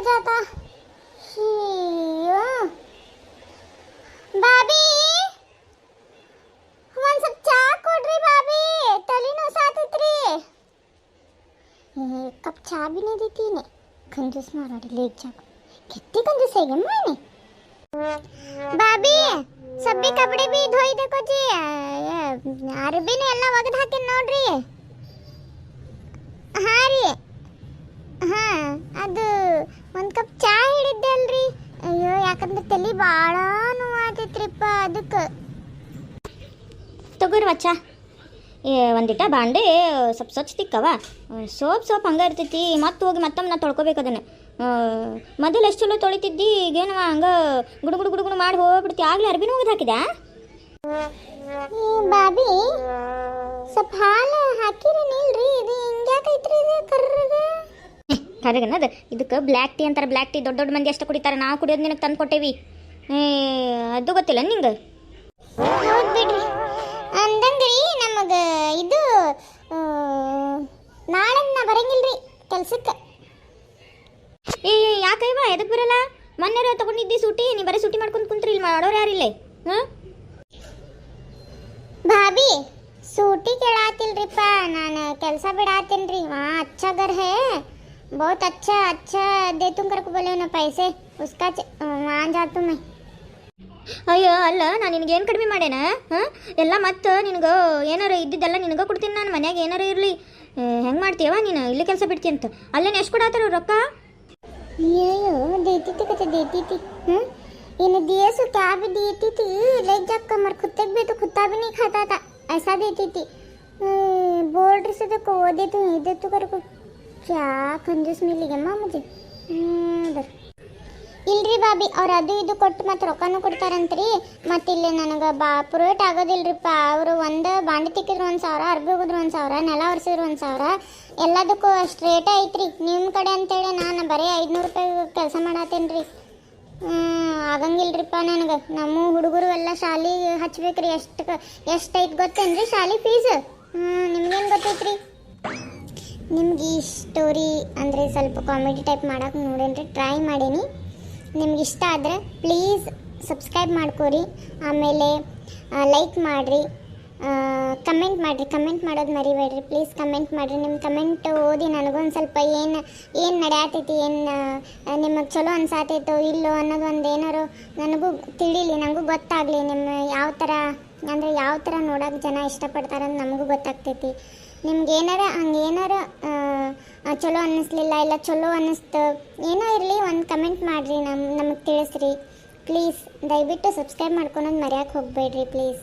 जाता। ಬಾಬಿ ಒಂದ್ ಸ್ವಲ್ಪ ಚಾ ಕೊಡ್ರಿ ಬಾಬಿ, ತಲೆ ನೋಸಾತೈತ್ರಿ. कप चा भी नहीं देती ने कंजूस माराड़ी ले जा कितनी कंजूस है माने। ಬಾಬಿ ಸಬ್ಬಿ ಕಪಡೆ भी धोई देखो जी, ಅರ್ಬಿನ ಎಲ್ಲ ಒಗದ ಹಾಕಿ ನೋಡ್ರಿ. ಹಾ ರೀ, ಹಾ ಅದು ಒಂದು ಕಪ್ ಚಾ ಹಿಡಿದ್ದೆ ಅಲ್ರಿ. ಅಯ್ಯೋ ಯಾಕಂದ್ರೆ ತಲೆ ಭಾಳ ನೋವಾತೈತ್ರಿಪ್ಪ, ಅದಕ್ಕೆ ತಗೋರಿ ಚಾ. ಒಂದಿಟ ಬಾಂಡೆ ಸ್ವಲ್ಪ ಸ್ವಚ್ಛ ತಿಕ್ಕವ, ಸೋಪ್ ಹಂಗೆ ಇರ್ತೈತಿ. ಮತ್ತೆ ಹೋಗಿ ಮತ್ತೊಮ್ಮೆ ನಾ ತೊಳ್ಕೊಬೇಕು ಅದನ್ನು. ಮೊದಲು ಎಷ್ಟು ಚಲೋ ತೊಳಿತಿದ್ದಿ, ಈಗೇನವ ಹಂಗೆ ಗುಡುಗುಡು ಮಾಡಿ ಹೋಗ್ಬಿಡ್ತಿ. ಆಗಲೇ ಅರ್ಬಿನ ಹೋಗಿದ್ದು ಹಾಕಿದ. ಬಾಬಿ ಸ್ವಲ್ಪ ಹಾಲು ಹಾಕಿರಿ ನಿಲ್ರಿ, ಇದು ಹಿಂಗ್ಯಾಕೈತ್ರಿ ಇದು ಕರ್ರಗನದು. ಇದಕ್ಕೆ ಬ್ಲ್ಯಾಕ್ ಟೀ ಅಂತಾರೆ. ಬ್ಲ್ಯಾಕ್ ಟೀ ದೊಡ್ಡ ದೊಡ್ಡ ಮಂದಿ ಅಷ್ಟು ಕುಡಿತಾರೆ, ನಾವು ಕುಡಿಯೋದು ನಿನಗೆ ತಂದು ಕೊಟ್ಟೇವಿ. ಅದು ಗೊತ್ತಿಲ್ಲ ನಿಂಗೆ? ಹೌದು ಬಿಡ್ರಿ. ಅಂದಂಗ್ರಿ ನಮಗೆ ಇದು ನಾಳೆ ನಾ ಬರಂಗಿಲ್ರಿ ಕೆಲ್ಸಕ್ಕೆ. ಯಾಕೈವ ಎದಕ್ಕೆ ಬರಲ್ಲ? ಮೊನ್ನೆ ತಗೊಂಡಿದ್ದಿ ಸೂಟಿ, ನೀ ಬರೀ ಸೂಟಿ ಮಾಡ್ಕೊಂಡು ಕುಂತ್ರಿ, ಇಲ್ಲಿ ಮಾಡೋರು ಯಾರಿಲ್ಲ. ಭಾಬಿ ಸೂಟಿ ಕೇಳಾತಿಲ್ರಿಪ್ಪ, ನಾನು ಕೆಲಸ ಬಿಡಾತೀನ್ರಿ. अच्छा घर है, बहुत अच्छा दे तुम कर को बोले ना पैसे, उसका वहाँ जातू मैं. ಅಯ್ಯೋ ಅಲ್ಲ, ನಾನು ನಿನಗೇನು ಕಡಿಮೆ ಮಾಡೇನ? ಎಲ್ಲ ಮತ್ತೆ ನಿನಗೆ ಏನಾರು ಇದ್ದಿದ್ದೆಲ್ಲ ನಿನಗೆ ಕೊಡ್ತೀನಿ ನಾನು. ಮನ್ಯಾಗ ಏನಾರು ಇರಲಿ. ಹೆಂಗೆ ಮಾಡ್ತೀಯವ ನೀನು? ಇಲ್ಲಿ ಕೆಲಸ ಬಿಡ್ತೀಯ ಅಂತ ಅಲ್ಲೇನು ಎಷ್ಟು ಕೊಡಾತಾರ ರೊಕ್ಕ? ಅಯ್ಯೋ ದೇತಿ ಕತೆ ದೇತಿ इन दिए सो क्या भी देती थी, ले जाकर कमर कुत्ते भी तो कुत्ता भी नहीं खाता था, ऐसा देती थी. बोल रही से देखो वो दे तू इधर तो कर को क्या कंजूस मिली गम्मा मुझे. ಇಲ್ರಿ ಬಾಬಿ, ಅವ್ರು ಅದು ಇದು ಕೊಟ್ಟು ಮತ್ತು ರೊಕ್ಕನೂ ಕೊಡ್ತಾರಂತ್ರಿ. ಮತ್ತು ಇಲ್ಲಿ ನನಗೆ ಪುರೋಹಿಟ್ ಆಗೋದಿಲ್ರಿಪ್ಪ. ಅವರು ಒಂದು ಬಾಂಡೆ ತಿಕ್ಕಿದ್ರು 1,000, ಅರ್ಬಿ ಹೋಗಿದ್ರು 1,000, ನೆಲ ಒರೆಸಿದ್ರು 1,000, ಎಲ್ಲದಕ್ಕೂ ಅಷ್ಟು ರೇಟೇ ಐತ್ರಿ. ನಿಮ್ಮ ಕಡೆ ಅಂತೇಳಿ ನಾನು ಬರೀ 500 ರೂಪಾಯಿ ಕೆಲಸ ಮಾಡತ್ತೇನೆ ರೀ. ಆಗಂಗಿಲ್ರಿಪ್ಪ ನನಗೆ. ನಮ್ಮ ಹುಡುಗರು ಎಲ್ಲ ಶಾಲೆಗೆ ಹಚ್ಬೇಕ್ರಿ. ಎಷ್ಟೈತೆ ಗೊತ್ತೇನ್ರಿ ಶಾಲೆ ಫೀಸ್? ನಿಮ್ಗೇನು ಗೊತ್ತೈತ್ರಿ? ನಿಮ್ಗೆ ಈ ಸ್ಟೋರಿ ಅಂದರೆ ಸ್ವಲ್ಪ ಕಾಮಿಡಿ ಟೈಪ್ ಮಾಡೋಕೆ ನೋಡೇನ್ರಿ, ಟ್ರೈ ಮಾಡೀನಿ. ನಿಮ್ಗೆ ಇಷ್ಟ ಆದರೆ ಪ್ಲೀಸ್ ಸಬ್ಸ್ಕ್ರೈಬ್ ಮಾಡ್ಕೊರಿ, ಆಮೇಲೆ ಲೈಕ್ ಮಾಡಿರಿ, ಕಮೆಂಟ್ ಮಾಡೋದು ಮರಿಬೇಡ್ರಿ. ಪ್ಲೀಸ್ ಕಮೆಂಟ್ ಮಾಡಿರಿ. ನಿಮ್ಮ ಕಮೆಂಟ್ ಓದಿ ನನಗೊಂದು ಸ್ವಲ್ಪ ಏನು ನಡೆಯತೈತಿ, ನಿಮಗೆ ಚಲೋ ಅನ್ಸಾತೈತೋ ಇಲ್ಲೋ ಅನ್ನೋದು ಒಂದು ಏನಾರು ನನಗೂ ತಿಳಿಲಿ, ನನಗೂ ಗೊತ್ತಾಗಲಿ. ನಿಮ್ಮ ಯಾವ ಥರ ನೋಡೋಕೆ ಜನ ಇಷ್ಟಪಡ್ತಾರಂತ ನಮಗೂ ಗೊತ್ತಾಗ್ತೈತಿ. ನಿಮ್ಗೆ ಏನಾರ ಚಲೋ ಅನ್ನಿಸ್ಲಿಲ್ಲ, ಇಲ್ಲ ಚಲೋ ಅನ್ನಿಸ್ತು, ಏನೋ ಇರಲಿ ಒಂದು ಕಮೆಂಟ್ ಮಾಡಿರಿ, ನಮಗೆ ತಿಳಿಸ್ರಿ ಪ್ಲೀಸ್. ದಯವಿಟ್ಟು ಸಬ್ಸ್ಕ್ರೈಬ್ ಮಾಡ್ಕೊಳೋದು ಮರೆಯೋಕೆ ಹೋಗಬೇಡ್ರಿ ಪ್ಲೀಸ್.